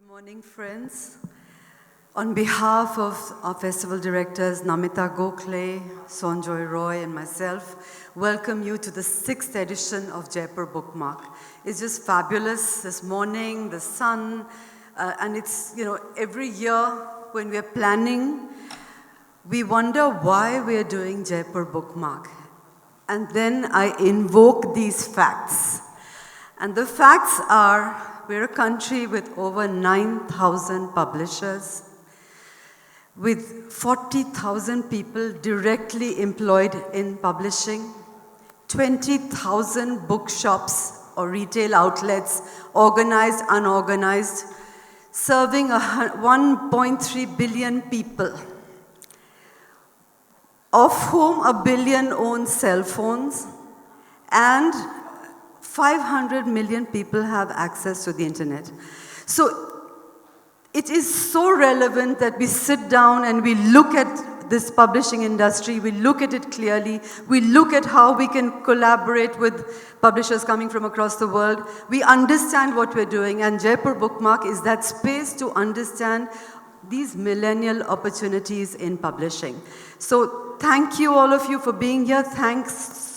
Morning, friends. On behalf of our festival directors, NamitaGokhale, Sanjoy Roy, and myself, welcome you to the 6th edition of Jaipur Bookmark. It's just fabulous this morning, the sun, and it's, every year when we're planning, we wonder why we're doing Jaipur Bookmark. And then I invoke these facts. And the facts are, we're a country with over 9,000 publishers, with 40,000 people directly employed in publishing, 20,000 bookshops or retail outlets, organized, unorganized, serving 1.3 billion people, of whom 1 billion own cell phones, and 500 million people have access to the internet. So it is so relevant that we sit down and we look at this publishing industry, we look at it clearly, we look at how we can collaborate with publishers coming from across the world. We understand what we're doing, and Jaipur Bookmark is that space to understand these millennial opportunities in publishing. So thank you all of you for being here. Thanks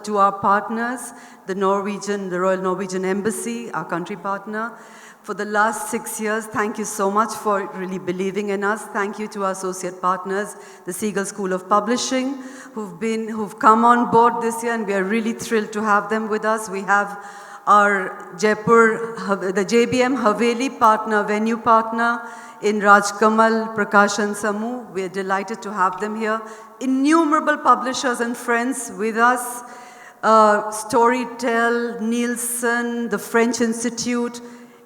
to our partners, the Royal Norwegian Embassy, our country partner. For the last 6 years, thank you so much for really believing in us. Thank you to our associate partners, the Seagull School of Publishing, who've come on board this year, and we are really thrilled to have them with us. We have our the JBM Haveli partner, venue partner in Rajkamal, Prakash and Samu. We are delighted to have them here. Innumerable publishers and friends with us. Storytel, Nielsen, the French Institute,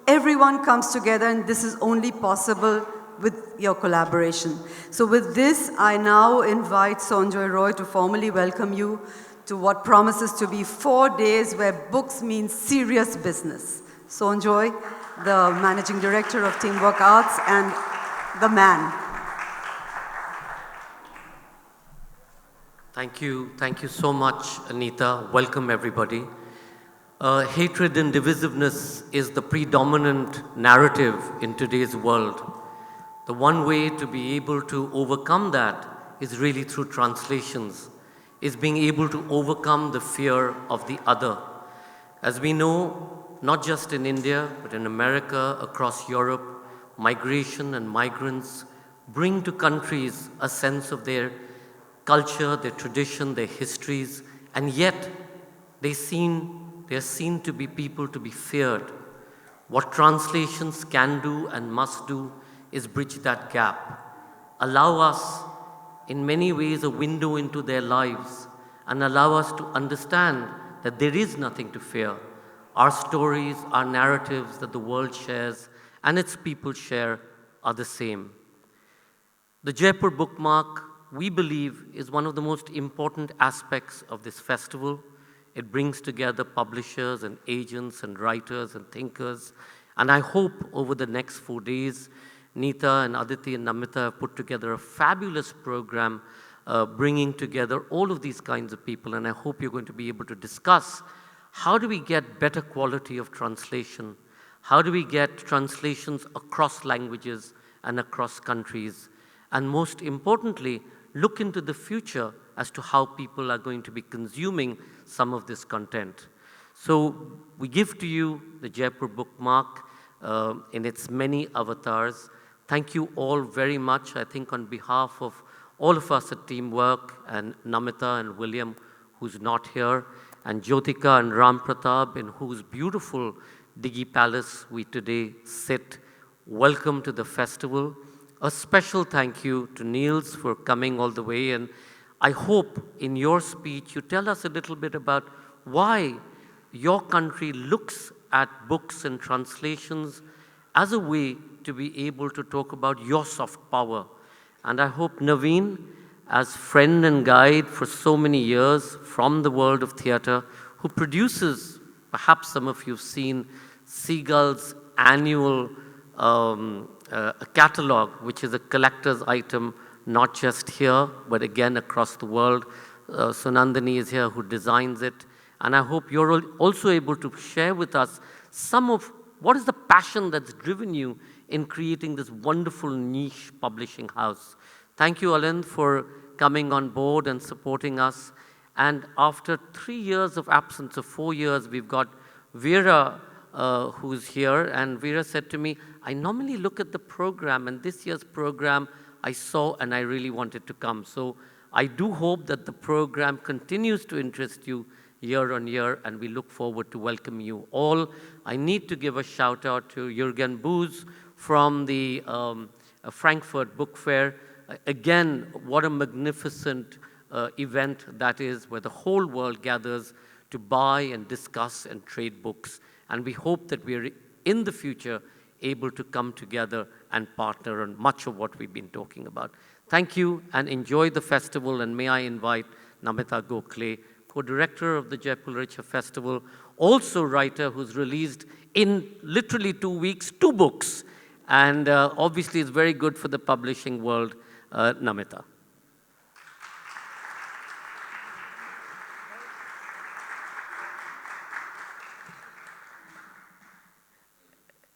everyone comes together, and this is only possible with your collaboration. So with this, I now invite Sanjoy Roy to formally welcome you to what promises to be 4 days where books mean serious business. Sanjoy, the Managing Director of Teamwork Arts, and the man. Thank you so much, Anita. Welcome, everybody. Hatred and divisiveness is the predominant narrative in today's world. The one way to be able to overcome that is really through translations, is being able to overcome the fear of the other. As we know, not just in India, but in America, across Europe, migration and migrants bring to countries a sense of their culture, their tradition, their histories, and yet they're seen to be people to be feared. What translations can do and must do is bridge that gap, allow us in many ways a window into their lives, and allow us to understand that there is nothing to fear. Our stories, our narratives that the world shares and its people share are the same. The Jaipur Bookmark, we believe, is one of the most important aspects of this festival. It brings together publishers and agents and writers and thinkers. And I hope over the next 4 days, Neeta and Aditi and Namita have put together a fabulous program bringing together all of these kinds of people. And I hope you're going to be able to discuss how do we get better quality of translation? How do we get translations across languages and across countries? And most importantly, look into the future as to how people are going to be consuming some of this content. So we give to you the Jaipur Bookmark in its many avatars. Thank you all very much. I think on behalf of all of us at Teamwork and Namita and William, who's not here, and Jyotika and Ram Pratap, in whose beautiful Digi Palace we today sit, welcome to the festival. A special thank you to Nils for coming all the way, and I hope in your speech you tell us a little bit about why your country looks at books and translations as a way to be able to talk about your soft power. And I hope Naveen, as friend and guide for so many years from the world of theatre, who produces, perhaps some of you have seen, Seagull's annual a catalog, which is a collector's item, not just here, but again across the world. Sunandini is here who designs it. And I hope you're also able to share with us some of what is the passion that's driven you in creating this wonderful niche publishing house? Thank you, Alind, for coming on board and supporting us. And after 3 years of absence, of 4 years, we've got Vera, who's here. And Vera said to me, I normally look at the program, and this year's program I saw and I really wanted to come. So I do hope that the program continues to interest you year on year, and we look forward to welcoming you all. I need to give a shout out to Jürgen Boos from the Frankfurt Book Fair. Again, what a magnificent event that is, where the whole world gathers to buy and discuss and trade books. And we hope that we're in the future able to come together and partner on much of what we've been talking about. Thank you and enjoy the festival, and may I invite NamitaGokhale, co-director of the Jaipur Literature Festival, also writer who's released in literally 2 weeks 2 books, and obviously it's very good for the publishing world, Namita.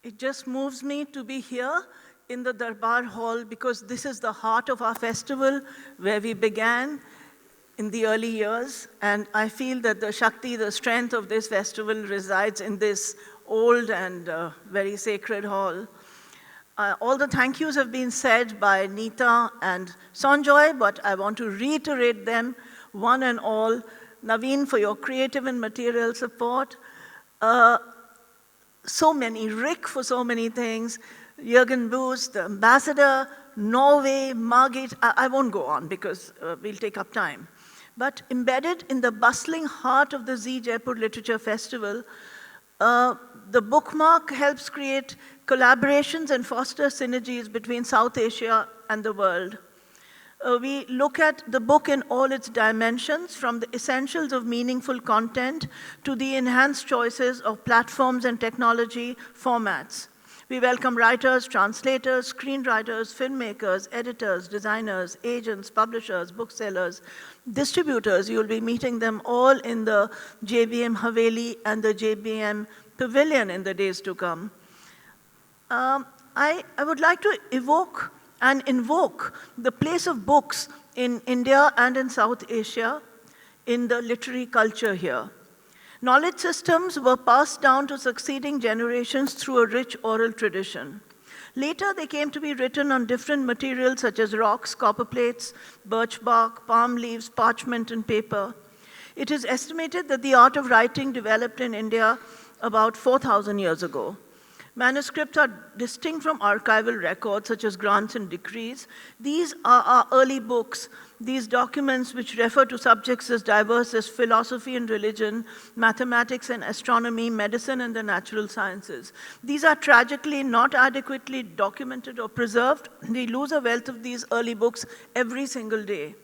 It just moves me to be here in the Darbar Hall, because this is the heart of our festival, where we began in the early years. And I feel that the Shakti, the strength of this festival resides in this old and very sacred hall. All the thank yous have been said by Neeta and Sanjoy, but I want to reiterate them, one and all. Naveen, for your creative and material support. So many, Rick for so many things, Jürgen Boos, the ambassador, Norway, Margit. I won't go on because we'll take up time. But embedded in the bustling heart of the Z Jaipur Literature Festival, the bookmark helps create collaborations and foster synergies between South Asia and the world. We look at the book in all its dimensions, from the essentials of meaningful content to the enhanced choices of platforms and technology formats. We welcome writers, translators, screenwriters, filmmakers, editors, designers, agents, publishers, booksellers, distributors. You'll be meeting them all in the JBM Haveli and the JBM Pavilion in the days to come. I would like to evoke and invoke the place of books in India and in South Asia in the literary culture here. Knowledge systems were passed down to succeeding generations through a rich oral tradition. Later, they came to be written on different materials such as rocks, copper plates, birch bark, palm leaves, parchment, and paper. It is estimated that the art of writing developed in India about 4,000 years ago. Manuscripts are distinct from archival records such as grants and decrees. These are our early books, these documents which refer to subjects as diverse as philosophy and religion, mathematics and astronomy, medicine and the natural sciences. These are tragically not adequately documented or preserved. We lose a wealth of these early books every single day.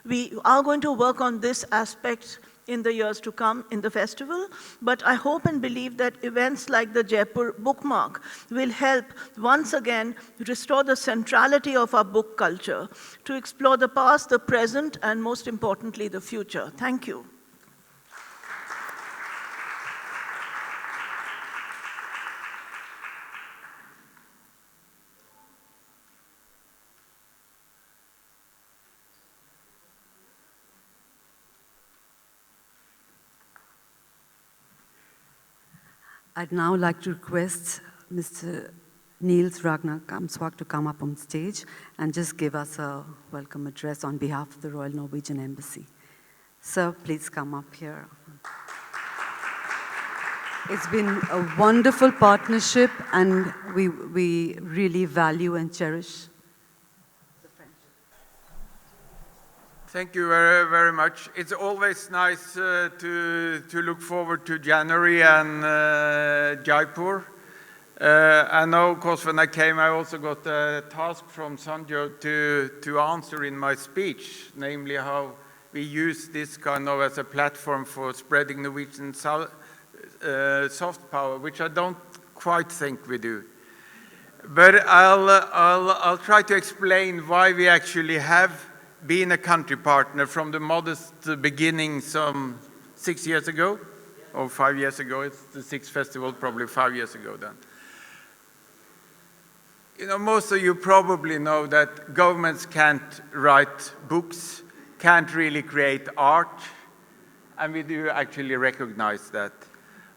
We are going to work on this aspect in the years to come in the festival, but I hope and believe that events like the Jaipur Bookmark will help once again restore the centrality of our book culture, to explore the past, the present, and most importantly, the future. Thank you. I'd now like to request Mr. Nils Ragnar Kamsvåg to come up on stage and just give us a welcome address on behalf of the Royal Norwegian Embassy. Sir, please come up here. It's been a wonderful partnership, and we really value and cherish the friendship. Thank you very, very much. It's always nice to look forward to January and Jaipur. I know, of course, when I came, I also got a task from Sanjoy to answer in my speech, namely how we use this kind of as a platform for spreading Norwegian soft power, which I don't quite think we do. But I'll try to explain why we actually have been a country partner from the modest beginning some 6 years ago. or 5 years ago. It's the 6th festival, probably 5 years ago then. You know, most of you probably know that governments can't write books, can't really create art, and we do actually recognize that.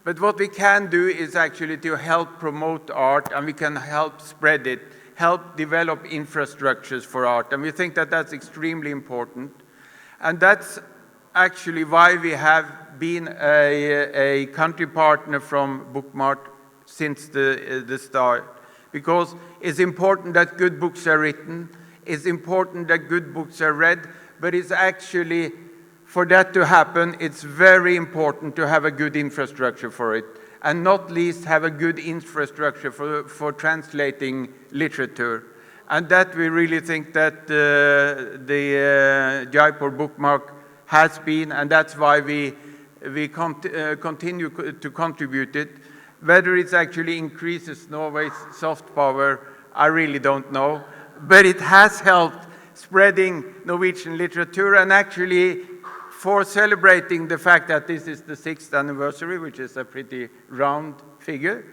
But what we can do is actually to help promote art, and we can help spread it, help develop infrastructures for art, and we think that that's extremely important. And that's actually why we have been a country partner from Bookmart since the start, because it's important that good books are written, it's important that good books are read, but it's actually, for that to happen, it's very important to have a good infrastructure for it, and not least have a good infrastructure for translating literature. And that we really think that the Jaipur bookmark has been, and that's why we continue to contribute it. Whether it actually increases Norway's soft power, I really don't know. But it has helped spreading Norwegian literature, and actually for celebrating the fact that this is the 6th anniversary, which is a pretty round figure.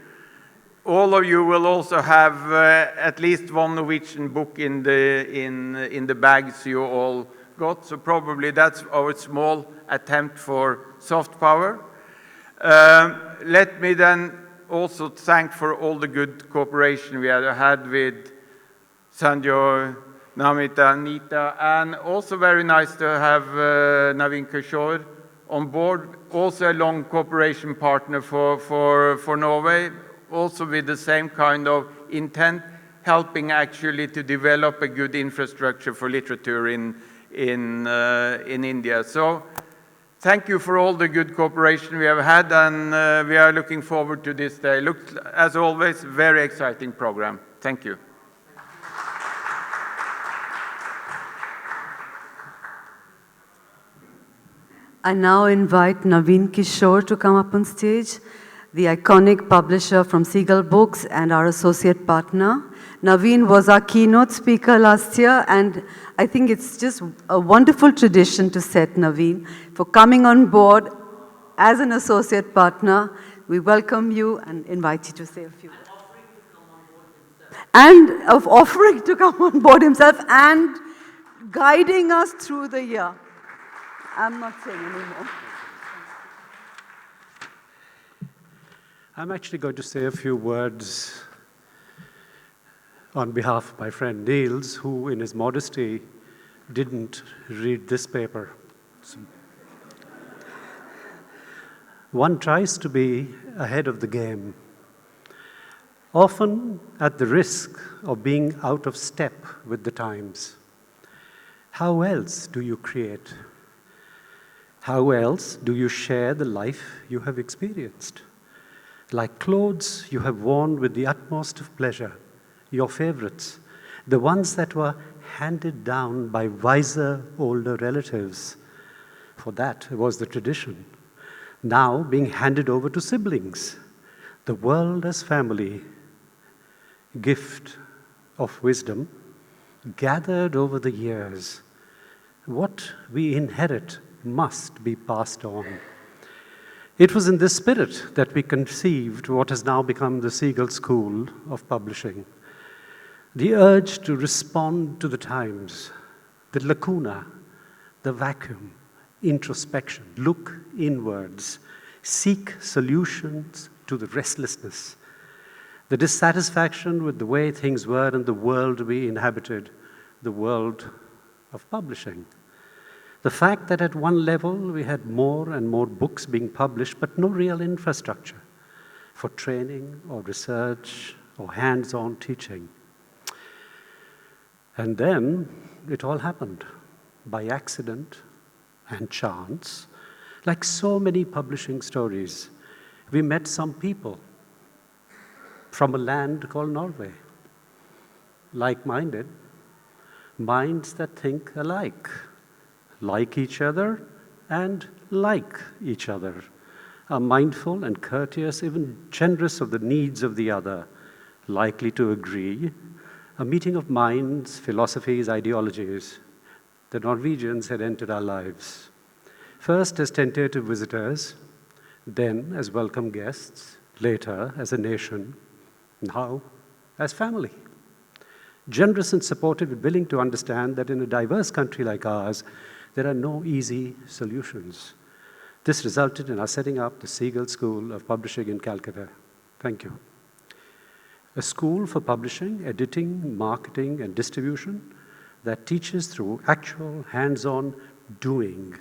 All of you will also have at least one Norwegian book in the bags you all got, so probably that's our small attempt for soft power. Let me then also thank for all the good cooperation we have had with Sanjoy, Namita, Anita, and also very nice to have Naveen Kishore on board, also a long cooperation partner for Norway, also with the same kind of intent, helping actually to develop a good infrastructure for literature in India. So thank you for all the good cooperation we have had, and we are looking forward to this day. Looks, as always, very exciting program. Thank you. I now invite Naveen Kishore to come up on stage, the iconic publisher from Seagull Books and our associate partner. Naveen was our keynote speaker last year, and I think it's just a wonderful tradition to set Naveen for coming on board as an associate partner. We welcome you and invite you to say a few words. And of offering to come on board himself and guiding us through the year. I'm not saying anymore. I'm actually going to say a few words on behalf of my friend Nils, who in his modesty didn't read this paper. So one tries to be ahead of the game, often at the risk of being out of step with the times. How else do you create? How else do you share the life you have experienced? Like clothes you have worn with the utmost of pleasure, your favorites, the ones that were handed down by wiser, older relatives. For that was the tradition. Now being handed over to siblings. The world as family, gift of wisdom, gathered over the years. What we inherit must be passed on. It was in this spirit that we conceived what has now become the Seagull School of Publishing. The urge to respond to the times, the lacuna, the vacuum, introspection, look inwards, seek solutions to the restlessness, the dissatisfaction with the way things were in the world we inhabited, the world of publishing. The fact that at one level we had more and more books being published, but no real infrastructure for training or research or hands-on teaching. And then it all happened by accident and chance. Like so many publishing stories, we met some people from a land called Norway, like-minded, minds that think alike, like each other and like each other, are mindful and courteous, even generous of the needs of the other, likely to agree, a meeting of minds, philosophies, ideologies. The Norwegians had entered our lives, first as tentative visitors, then as welcome guests, later as a nation, now as family. Generous and supportive and willing to understand that in a diverse country like ours, there are no easy solutions. This resulted in our setting up the Seagull School of Publishing in Calcutta. Thank you. A school for publishing, editing, marketing, and distribution that teaches through actual hands-on doing,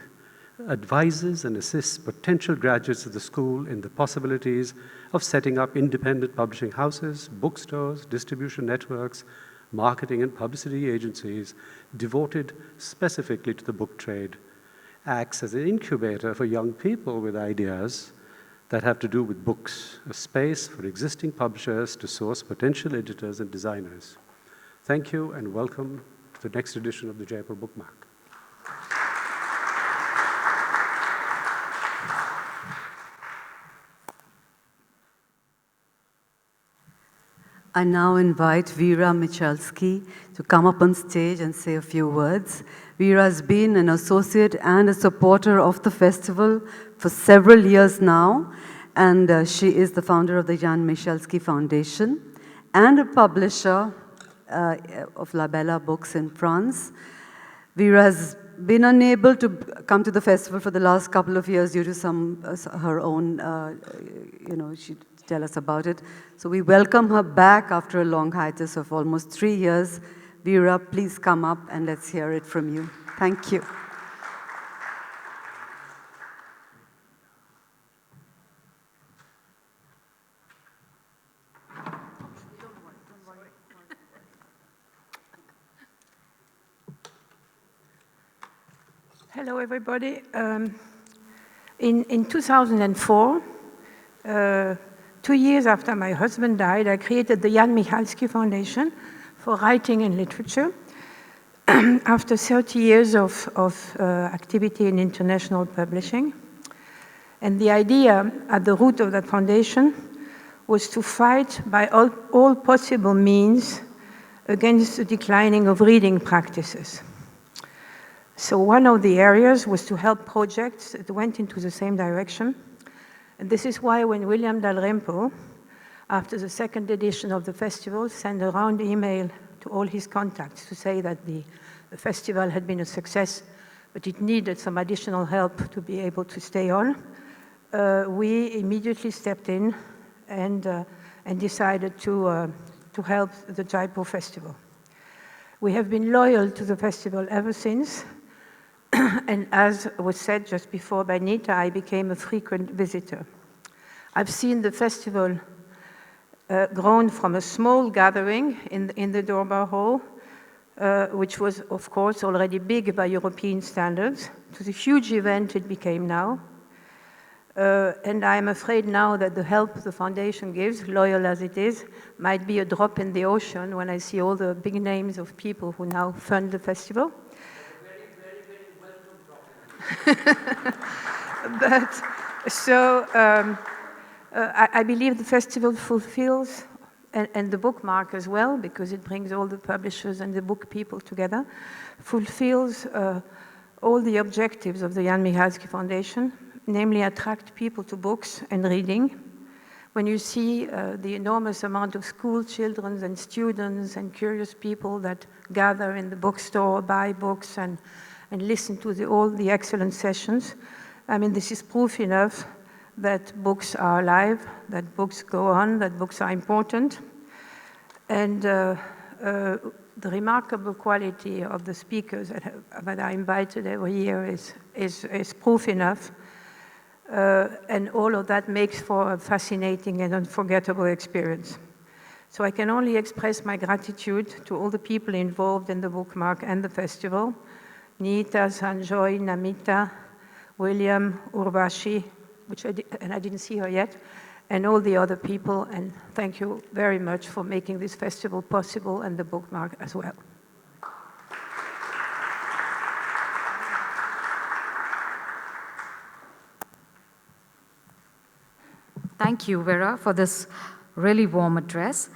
advises and assists potential graduates of the school in the possibilities of setting up independent publishing houses, bookstores, distribution networks, marketing and publicity agencies devoted specifically to the book trade, acts as an incubator for young people with ideas that have to do with books, a space for existing publishers to source potential editors and designers. Thank you and welcome to the next edition of the Jaipur Bookmark. I now invite Vera Michalski to come up on stage and say a few words. Vera has been an associate and a supporter of the festival for several years now, and she is the founder of the Jan Michalski Foundation and a publisher of La Bella Books in France. Vera has been unable to come to the festival for the last couple of years due to her own, she'd tell us about it. So we welcome her back after a long hiatus of almost 3 years. Vera, please come up and let's hear it from you. Thank you. Hello, everybody. In 2004, 2 years after my husband died, I created the Jan Michalski Foundation for Writing and Literature. After 30 years of activity in international publishing. And the idea at the root of that foundation was to fight by all possible means against the declining of reading practices. So one of the areas was to help projects that went into the same direction. And this is why when William Dalrymple, after the second edition of the festival, sent a round email to all his contacts to say that the festival had been a success, but it needed some additional help to be able to stay on, we immediately stepped in and decided to help the Jaipur Festival. We have been loyal to the festival ever since, and as was said just before by Nita, I became a frequent visitor. I've seen the festival grown from a small gathering in the Dorbar Hall, which was, of course, already big by European standards, to the huge event it became now. And I'm afraid now that the help the foundation gives, loyal as it is, might be a drop in the ocean when I see all the big names of people who now fund the festival. But so I believe the festival fulfills, and the bookmark as well, because it brings all the publishers and the book people together, fulfills all the objectives of the Jan Michalski Foundation, namely attract people to books and reading. When you see the enormous amount of school children and students and curious people that gather in the bookstore, buy books and listen to all the excellent sessions, I mean, this is proof enough that books are alive, that books go on, that books are important. And the remarkable quality of the speakers that are invited every year is proof enough. And all of that makes for a fascinating and unforgettable experience. So I can only express my gratitude to all the people involved in the bookmark and the festival, Nita, Sanjoy, Namita, William, Urvashi, and I didn't see her yet, and all the other people, and thank you very much for making this festival possible and the bookmark as well. Thank you, Vera, for this really warm address.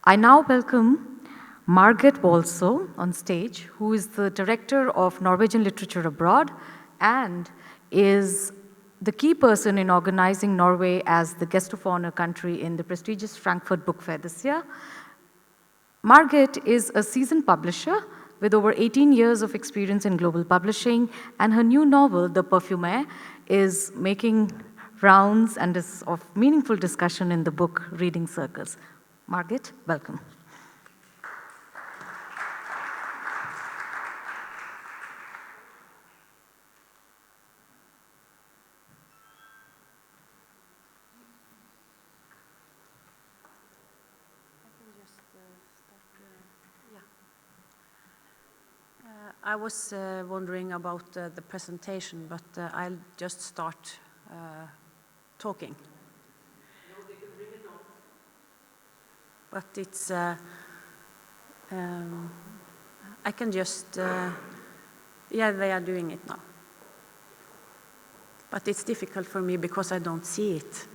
I now welcome Margit Walså on stage, who is the Director of Norwegian Literature Abroad and is the key person in organizing Norway as the guest of honor country in the prestigious Frankfurt Book Fair this year. Margaret is a seasoned publisher with over 18 years of experience in global publishing, and her new novel, The Perfumer, is making rounds and is of meaningful discussion in the book reading circles. Margaret, welcome. I was wondering about the presentation, but I'll just start talking. No, they can bring it on. But it's, I can just, yeah, they are doing it now. But it's difficult for me because I don't see it. It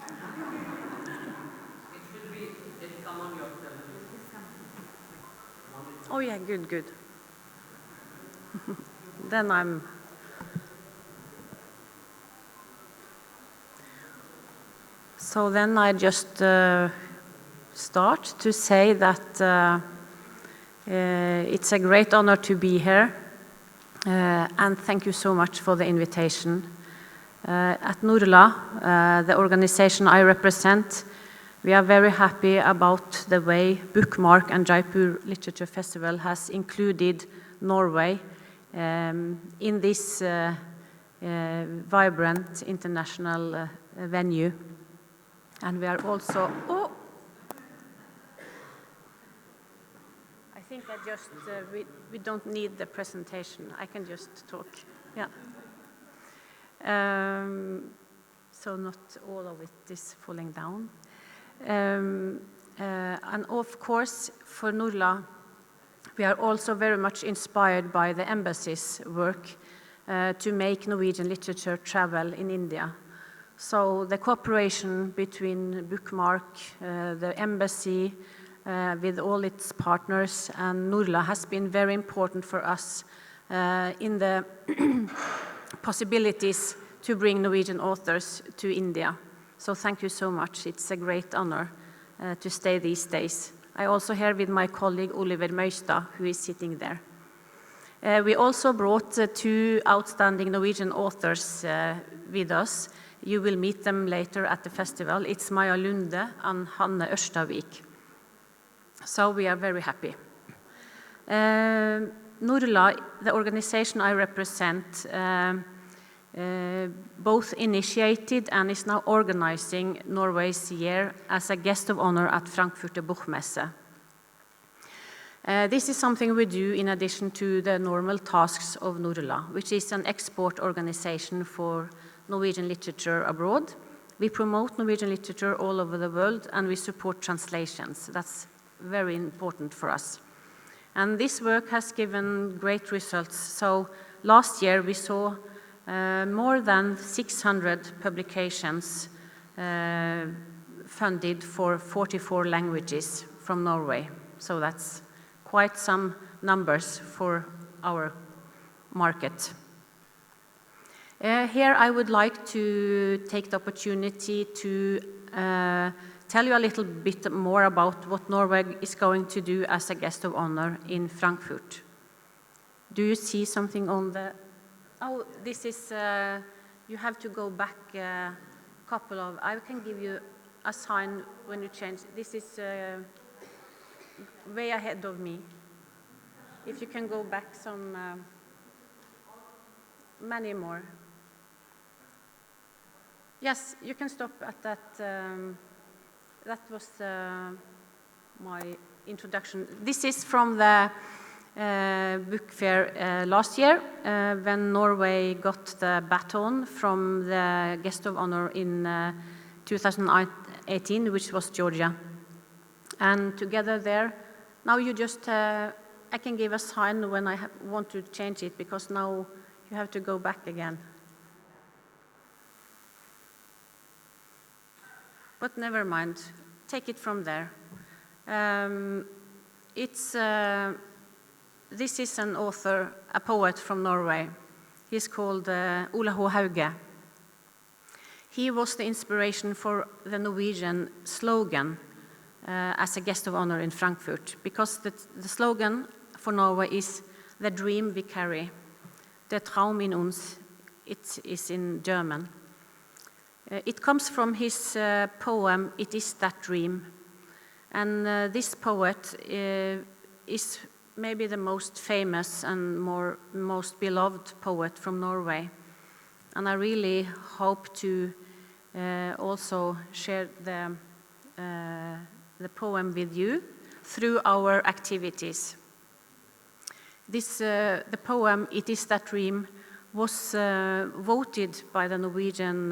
should be, it'll come on your television. Oh yeah, good, good. Then I'm... So then I just start to say that it's a great honor to be here, and thank you so much for the invitation. At Norla, the organization I represent, we are very happy about the way Bookmark and Jaipur Literature Festival has included Norway in this vibrant international venue. And we are also, oh, I think I just, we don't need the presentation. I can just talk, yeah. So not all of it is falling down. And of course, for Norla, we are also very much inspired by the embassy's work to make Norwegian literature travel in India. So the cooperation between Bookmark, the embassy, with all its partners, and Norla has been very important for us in the possibilities to bring Norwegian authors to India. So thank you so much. It's a great honor to stay these days. I also here with my colleague Oliver Møystad, who is sitting there. We also brought two outstanding Norwegian authors with us. You will meet them later at the festival. It's Maja Lunde and Hanne Ørstavik. So we are very happy. Norla, the organization I represent, both initiated and is now organizing Norway's year as a guest of honor at Frankfurter Buchmesse. This is something we do in addition to the normal tasks of Norla, which is an export organization for Norwegian literature abroad. We promote Norwegian literature all over the world, and we support translations. That's very important for us. And this work has given great results. So last year we saw more than 600 publications funded for 44 languages from Norway. So that's quite some numbers for our market. Here I would like to take the opportunity to tell you a little bit more about what Norway is going to do as a guest of honor in Frankfurt. Do you see something on the... Oh, this is, you have to go back a couple of, I can give you a sign when you change. This is way ahead of me. If you can go back some, many more. Yes, you can stop at that. That was my introduction. This is from the book fair last year when Norway got the baton from the guest of honor in 2018, which was Georgia. And together there, now you just, I can give a sign when I want to change it, because now you have to go back again. But never mind, take it from there. This is an author, a poet from Norway. He's called Ole H. Hauge. He was the inspiration for the Norwegian slogan as a guest of honor in Frankfurt, because the slogan for Norway is "The dream we carry." Der Traum in uns, it is in German. It comes from his poem, It Is That Dream. And this poet is maybe the most famous and most beloved poet from Norway. And I really hope to also share the poem with you through our activities. The poem, It Is That Dream, was voted by the Norwegian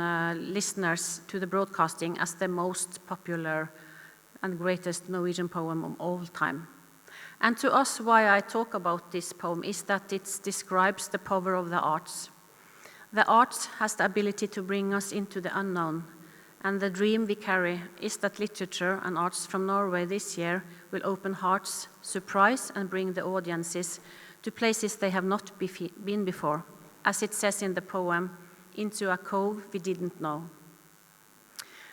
listeners to the broadcasting as the most popular and greatest Norwegian poem of all time. And to us, why I talk about this poem is that it describes the power of the arts. The arts has the ability to bring us into the unknown, and the dream we carry is that literature and arts from Norway this year will open hearts, surprise, and bring the audiences to places they have not been before, as it says in the poem, into a cove we didn't know.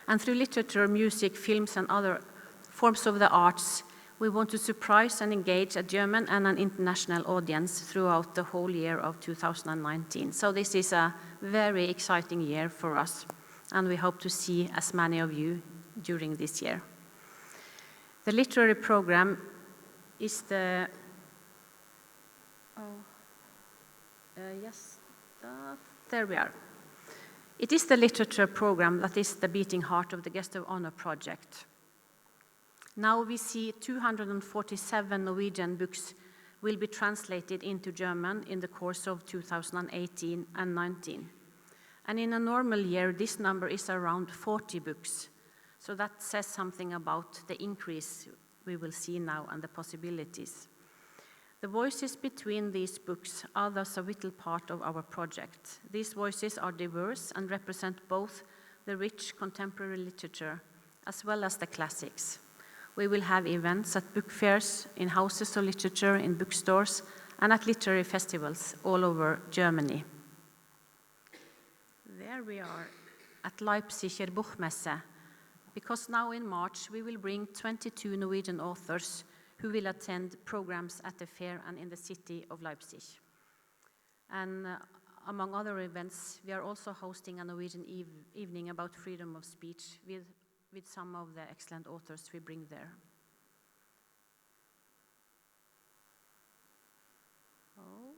And through literature, music, films, and other forms of the arts, we want to surprise and engage a German and an international audience throughout the whole year of 2019. So this is a very exciting year for us, and we hope to see as many of you during this year. The literary program is the... there we are. It is the literature program that is the beating heart of the Guest of Honor project. Now we see 247 Norwegian books will be translated into German in the course of 2018 and 19. And in a normal year, this number is around 40 books. So that says something about the increase we will see now and the possibilities. The voices between these books are thus a vital part of our project. These voices are diverse and represent both the rich contemporary literature as well as the classics. We will have events at book fairs, in houses of literature, in bookstores, and at literary festivals all over Germany. There we are at Leipziger Buchmesse, because now in March we will bring 22 Norwegian authors who will attend programs at the fair and in the city of Leipzig. And among other events, we are also hosting a Norwegian evening about freedom of speech with some of the excellent authors we bring there. Oh,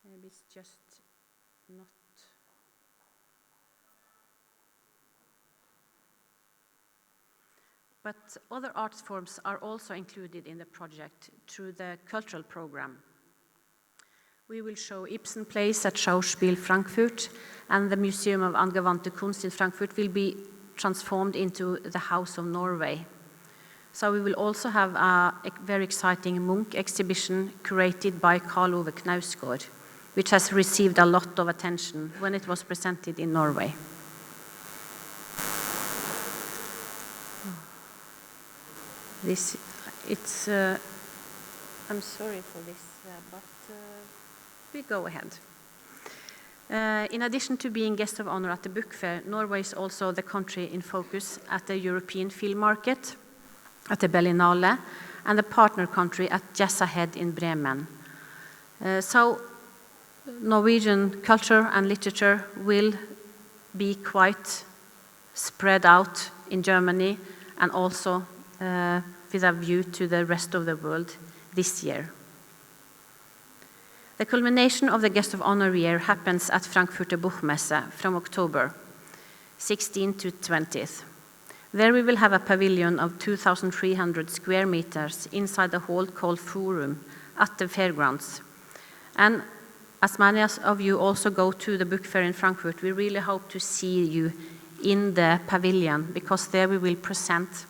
maybe it's just not. But other arts forms are also included in the project through the cultural program. We will show Ibsen plays at Schauspiel Frankfurt, and the Museum of Angewandte Kunst in Frankfurt will be transformed into the House of Norway. So we will also have a very exciting Munch exhibition curated by Karl Ove Knausgård, which has received a lot of attention when it was presented in Norway. I'm sorry for this, but we go ahead. In addition to being guest of honor at the book fair, Norway is also the country in focus at the European Film Market, at the Berlinale, and the partner country at Jazz Ahead in Bremen. So Norwegian culture and literature will be quite spread out in Germany and also with a view to the rest of the world this year. The culmination of the Guest of Honor year happens at Frankfurter Buchmesse from October 16th to 20th. There we will have a pavilion of 2,300 square meters inside the hall called Forum at the fairgrounds. And as many of you also go to the book fair in Frankfurt, we really hope to see you in the pavilion, because there we will present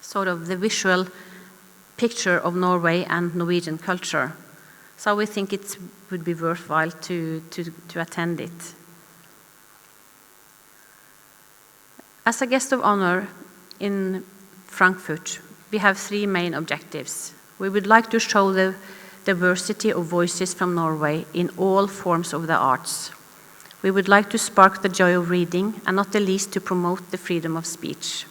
sort of the visual picture of Norway and Norwegian culture. So we think it would be worthwhile to attend it. As a guest of honor in Frankfurt, we have three main objectives. We would like to show the diversity of voices from Norway in all forms of the arts. We would like to spark the joy of reading, and not the least to promote the freedom of speech.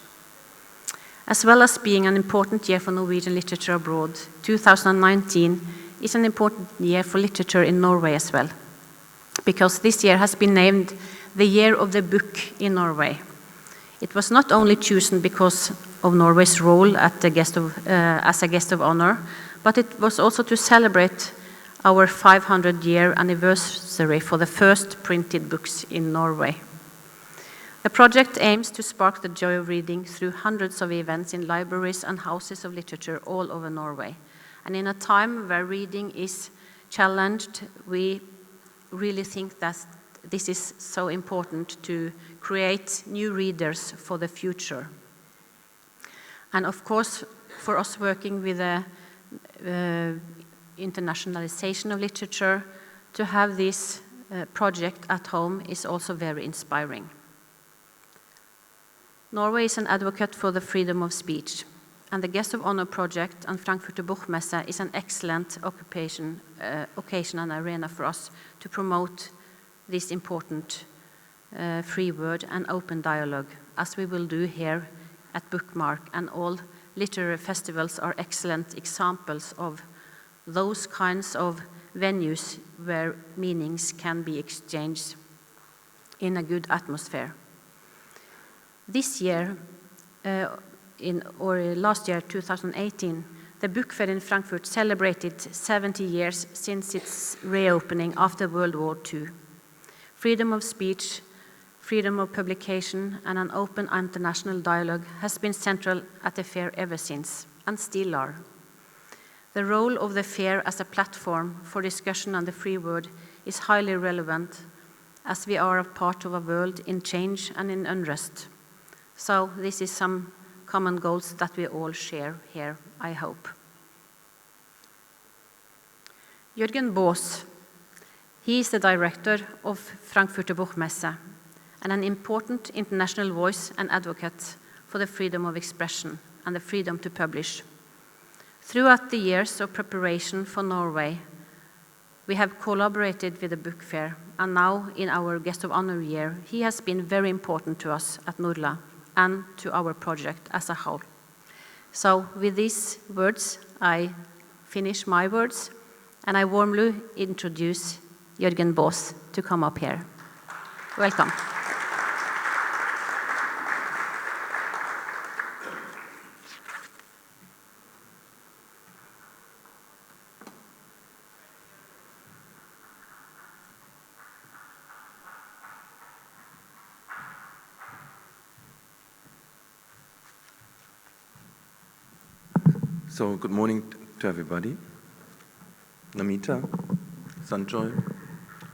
As well as being an important year for Norwegian literature abroad, 2019 is an important year for literature in Norway as well, because this year has been named the Year of the Book in Norway. It was not only chosen because of Norway's role as a guest of honor, but it was also to celebrate our 500-year anniversary for the first printed books in Norway. The project aims to spark the joy of reading through hundreds of events in libraries and houses of literature all over Norway. And in a time where reading is challenged, we really think that this is so important to create new readers for the future. And of course, for us working with the internationalization of literature, to have this project at home is also very inspiring. Norway is an advocate for the freedom of speech, and the Guest of Honor project and Frankfurter Buchmesse is an excellent occasion and arena for us to promote this important free word and open dialogue, as we will do here at Bookmark, and all literary festivals are excellent examples of those kinds of venues where meanings can be exchanged in a good atmosphere. This year, last year, 2018, the book fair in Frankfurt celebrated 70 years since its reopening after World War II. Freedom of speech, freedom of publication, and an open international dialogue has been central at the fair ever since, and still are. The role of the fair as a platform for discussion on the free word is highly relevant, as we are a part of a world in change and in unrest. So this is some common goals that we all share here, I hope. Jørgen Baas, he is the director of Frankfurter Buchmesse and an important international voice and advocate for the freedom of expression and the freedom to publish. Throughout the years of preparation for Norway, we have collaborated with the book fair, and now in our Guest of Honor year, he has been very important to us at Norla and to our project as a whole. So with these words, I finish my words, and I warmly introduce Jørgen Baas to come up here. Welcome. So, good morning to everybody. Namita, Sanjoy,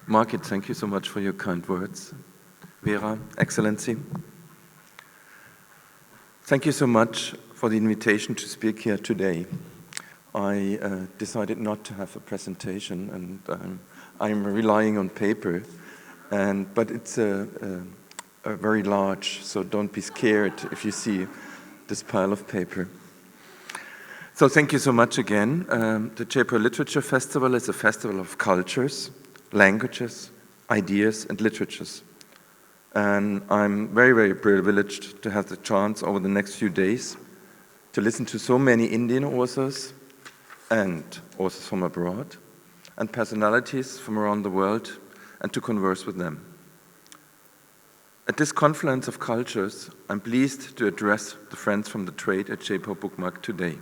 Margit, thank you so much for your kind words. Vera, Excellency, thank you so much for the invitation to speak here today. I decided not to have a presentation, and I'm relying on paper, but it's a very large, so don't be scared if you see this pile of paper. So thank you so much again. The Jaipur Literature Festival is a festival of cultures, languages, ideas, and literatures. And I'm very, very privileged to have the chance over the next few days to listen to so many Indian authors and authors from abroad and personalities from around the world, and to converse with them. At this confluence of cultures, I'm pleased to address the friends from the trade at Jaipur Bookmark today.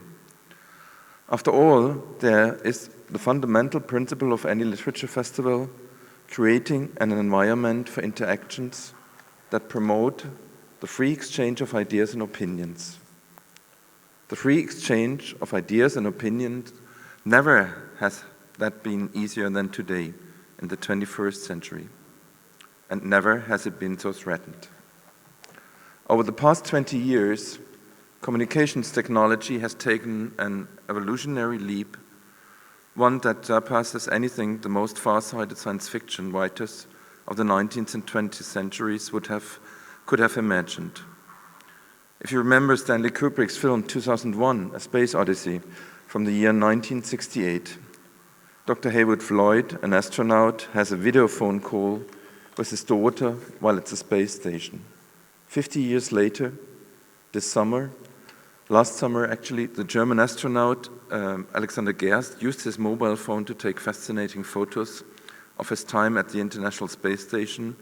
After all, there is the fundamental principle of any literature festival, creating an environment for interactions that promote the free exchange of ideas and opinions. The free exchange of ideas and opinions never has that been easier than today in the 21st century, and never has it been so threatened. Over the past 20 years, communications technology has taken an evolutionary leap, one that surpasses anything the most far-sighted science fiction writers of the 19th and 20th centuries could have imagined. If you remember Stanley Kubrick's film 2001, A Space Odyssey, from the year 1968, Dr. Heywood Floyd, an astronaut, has a video phone call with his daughter while at the space station. 50 years later, last summer actually, the German astronaut Alexander Gerst used his mobile phone to take fascinating photos of his time at the International Space Station,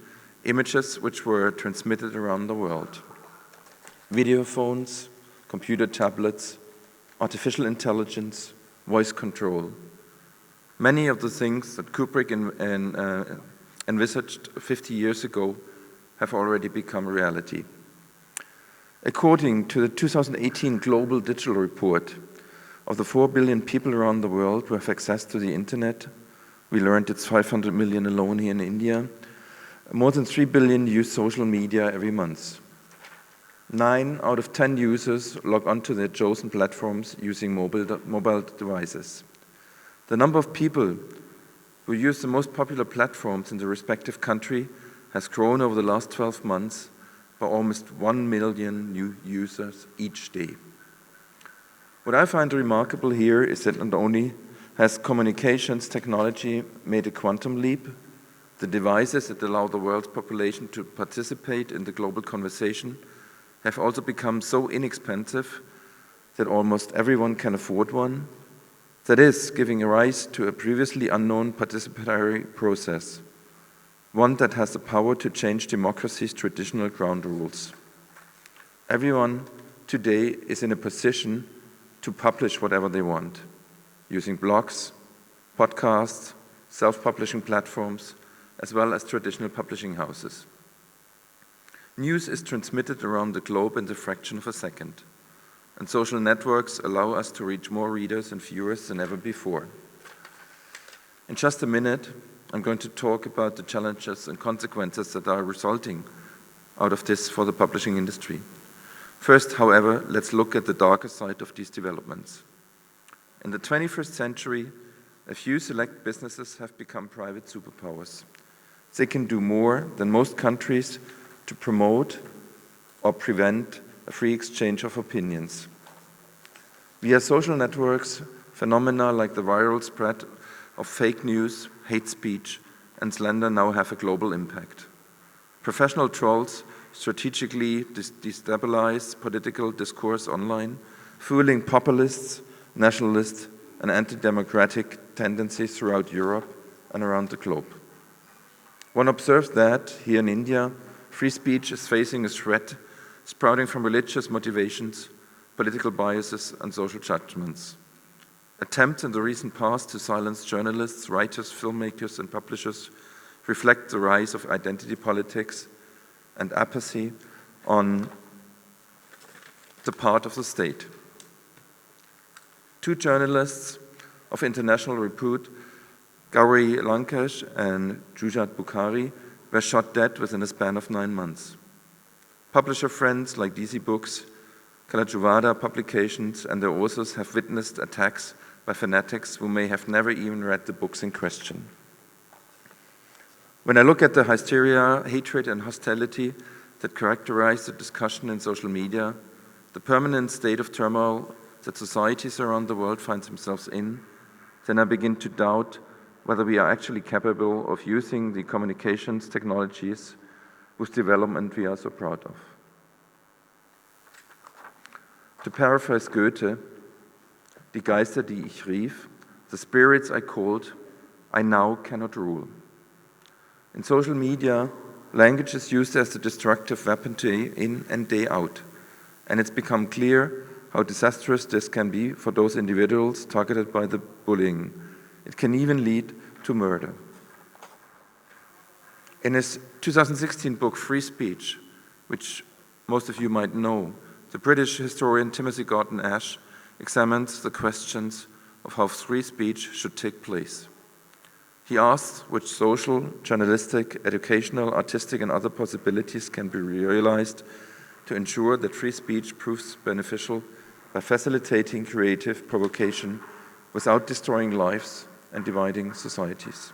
images which were transmitted around the world. Video phones, computer tablets, artificial intelligence, voice control. Many of the things that Kubrick envisaged 50 years ago have already become reality. According to the 2018 Global Digital Report, of the 4 billion people around the world who have access to the internet, we learned it's 500 million alone here in India, more than 3 billion use social media every month. 9 out of 10 users log onto their chosen platforms using mobile devices. The number of people who use the most popular platforms in the respective country has grown over the last 12 months by almost 1 million new users each day. What I find remarkable here is that not only has communications technology made a quantum leap, the devices that allow the world's population to participate in the global conversation have also become so inexpensive that almost everyone can afford one. That is, giving a rise to a previously unknown participatory process, one that has the power to change democracy's traditional ground rules. Everyone today is in a position to publish whatever they want, using blogs, podcasts, self-publishing platforms, as well as traditional publishing houses. News is transmitted around the globe in the fraction of a second, and social networks allow us to reach more readers and viewers than ever before. In just a minute, I'm going to talk about the challenges and consequences that are resulting out of this for the publishing industry. First, however, let's look at the darker side of these developments. In the 21st century, a few select businesses have become private superpowers. They can do more than most countries to promote or prevent a free exchange of opinions. Via social networks, phenomena like the viral spread of fake news, hate speech, and slander now have a global impact. Professional trolls strategically destabilize political discourse online, fueling populists, nationalist, and anti-democratic tendencies throughout Europe and around the globe. One observes that, here in India, free speech is facing a threat sprouting from religious motivations, political biases, and social judgments. Attempts in the recent past to silence journalists, writers, filmmakers, and publishers reflect the rise of identity politics and apathy on the part of the state. 2 journalists of international repute, Gauri Lankesh and Jujat Bukhari, were shot dead within a span of 9 months. Publisher friends like DC Books, Kalajuvada Publications, and their authors have witnessed attacks by fanatics who may have never even read the books in question. When I look at the hysteria, hatred, and hostility that characterize the discussion in social media, the permanent state of turmoil that societies around the world find themselves in, then I begin to doubt whether we are actually capable of using the communications technologies whose development we are so proud of. To paraphrase Goethe, die Geister, die ich rief, the spirits I called, I now cannot rule. In social media, language is used as a destructive weapon day in and day out, and it's become clear how disastrous this can be for those individuals targeted by the bullying. It can even lead to murder. In his 2016 book, Free Speech, which most of you might know, the British historian Timothy Gorton Ash examines the questions of how free speech should take place. He asks which social, journalistic, educational, artistic, and other possibilities can be realized to ensure that free speech proves beneficial by facilitating creative provocation without destroying lives and dividing societies.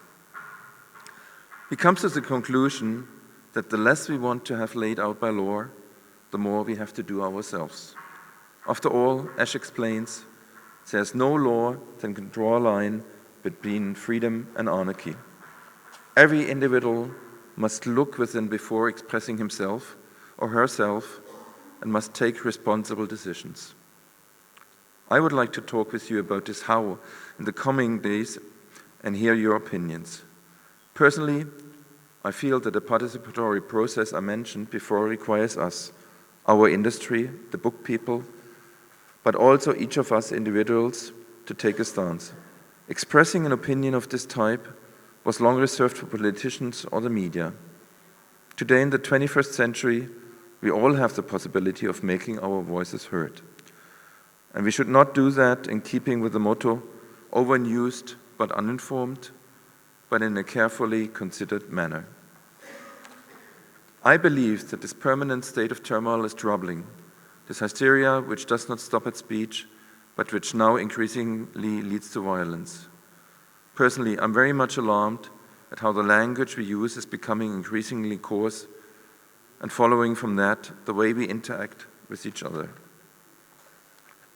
He comes to the conclusion that the less we want to have laid out by law, the more we have to do ourselves. After all, Ash explains, there's no law that can draw a line between freedom and anarchy. Every individual must look within before expressing himself or herself and must take responsible decisions. I would like to talk with you about this how in the coming days and hear your opinions. Personally, I feel that the participatory process I mentioned before requires us, our industry, the book people, but also each of us individuals to take a stance. Expressing an opinion of this type was long reserved for politicians or the media. Today in the 21st century, we all have the possibility of making our voices heard. And we should not do that in keeping with the motto, overused but uninformed, but in a carefully considered manner. I believe that this permanent state of turmoil is troubling. This hysteria which does not stop at speech, but which now increasingly leads to violence. Personally, I'm very much alarmed at how the language we use is becoming increasingly coarse, and following from that, the way we interact with each other.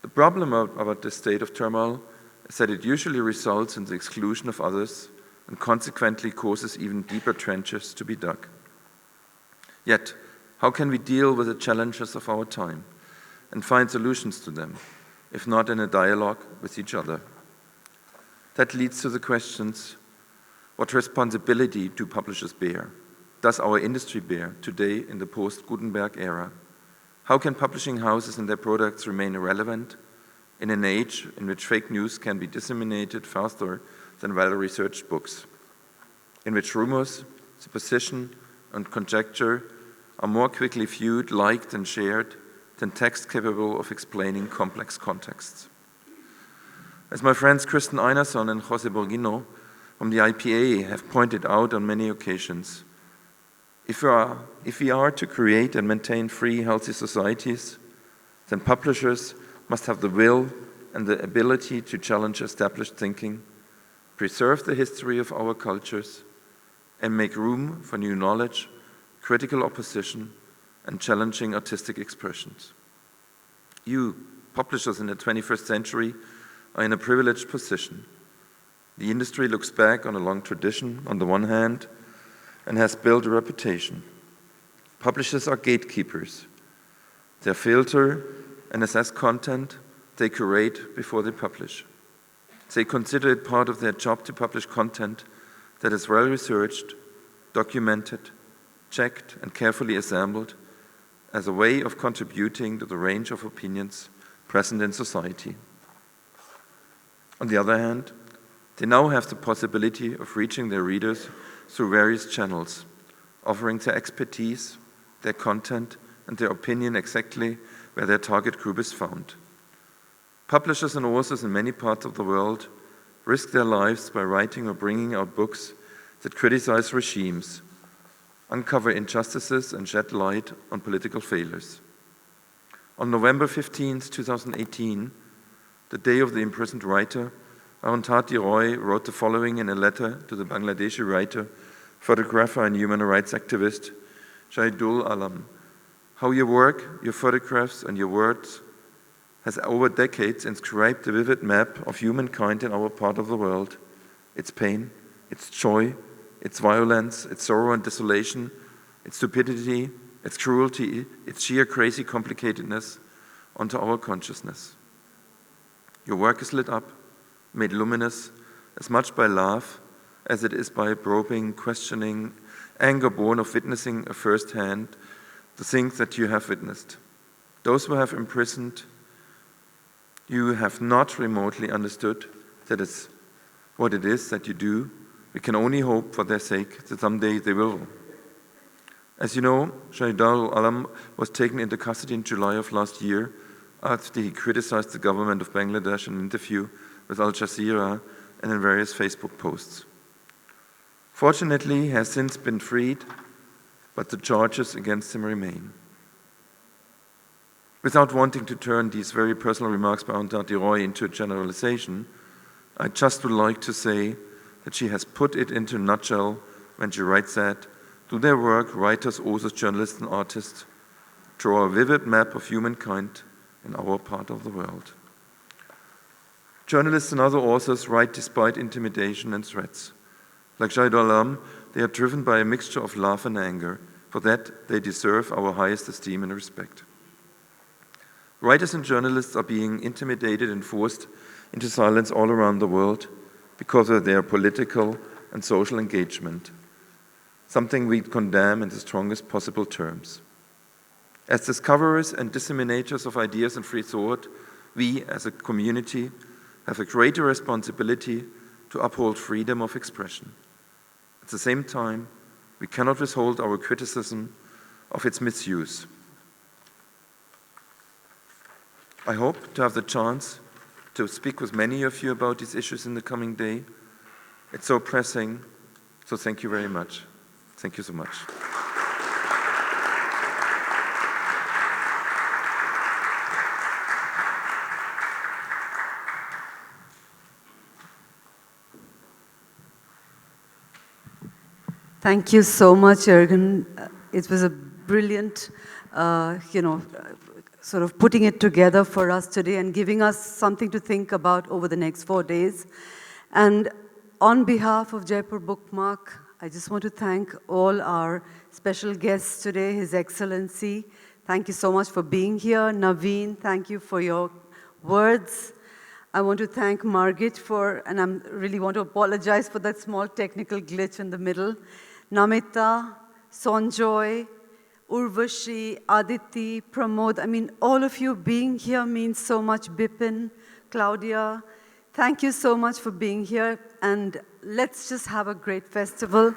The problem about this state of turmoil is that it usually results in the exclusion of others and consequently causes even deeper trenches to be dug. Yet, how can we deal with the challenges of our time and find solutions to them, if not in a dialogue with each other? That leads to the questions, what responsibility do publishers bear? Does our industry bear today in the post-Gutenberg era? How can publishing houses and their products remain relevant in an age in which fake news can be disseminated faster than well-researched books, in which rumors, supposition, and conjecture are more quickly viewed, liked, and shared than text capable of explaining complex contexts? As my friends Kristen Einarsson and Jose Borghino from the IPA have pointed out on many occasions, if we are to create and maintain free, healthy societies, then publishers must have the will and the ability to challenge established thinking, preserve the history of our cultures, and make room for new knowledge, critical opposition, and challenging artistic expressions. You, publishers in the 21st century, are in a privileged position. The industry looks back on a long tradition, on the one hand, and has built a reputation. Publishers are gatekeepers. They filter and assess content, they curate before they publish. They consider it part of their job to publish content that is well researched, documented, checked, and carefully assembled as a way of contributing to the range of opinions present in society. On the other hand, they now have the possibility of reaching their readers through various channels, offering their expertise, their content, and their opinion exactly where their target group is found. Publishers and authors in many parts of the world risk their lives by writing or bringing out books that criticize regimes, uncover injustices, and shed light on political failures. On November 15, 2018, the day of the imprisoned writer, Arundhati Roy wrote the following in a letter to the Bangladeshi writer, photographer, and human rights activist, Shahidul Alam. How your work, your photographs, and your words has over decades inscribed a vivid map of humankind in our part of the world, its pain, its joy, its violence, its sorrow and desolation, its stupidity, its cruelty, its sheer crazy complicatedness onto our consciousness. Your work is lit up, made luminous, as much by love as it is by probing, questioning, anger born of witnessing firsthand the things that you have witnessed. Those who have imprisoned you have not remotely understood that is what it is that you do. We can only hope for their sake that someday they will. As you know, Shahidul Alam was taken into custody in July of last year after he criticized the government of Bangladesh in an interview with Al Jazeera and in various Facebook posts. Fortunately, he has since been freed, but the charges against him remain. Without wanting to turn these very personal remarks by Arundhati Roy into a generalization, I just would like to say that she has put it into a nutshell when she writes that, through their work, writers, authors, journalists, and artists draw a vivid map of humankind in our part of the world. Journalists and other authors write despite intimidation and threats. Like Shahidul Alam, they are driven by a mixture of love and anger. For that, they deserve our highest esteem and respect. Writers and journalists are being intimidated and forced into silence all around the world because of their political and social engagement, something we condemn in the strongest possible terms. As discoverers and disseminators of ideas and free thought, we, as a community, have a greater responsibility to uphold freedom of expression. At the same time, we cannot withhold our criticism of its misuse. I hope to have the chance to speak with many of you about these issues in the coming day. It's so pressing, so thank you very much. Thank you so much. Thank you so much, Jürgen. It was a brilliant, sort of putting it together for us today and giving us something to think about over the next 4 days. And on behalf of Jaipur Bookmark, I just want to thank all our special guests today, His Excellency. Thank you so much for being here. Naveen, thank you for your words. I want to thank Margit and I really want to apologize for that small technical glitch in the middle. Namita, Sanjoy, Urvashi, Aditi, Pramod, all of you being here means so much. Bipin, Claudia, thank you so much for being here, and let's just have a great festival.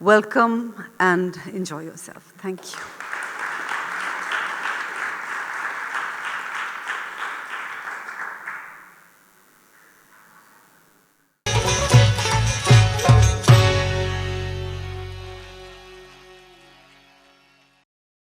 Welcome and enjoy yourself. Thank you.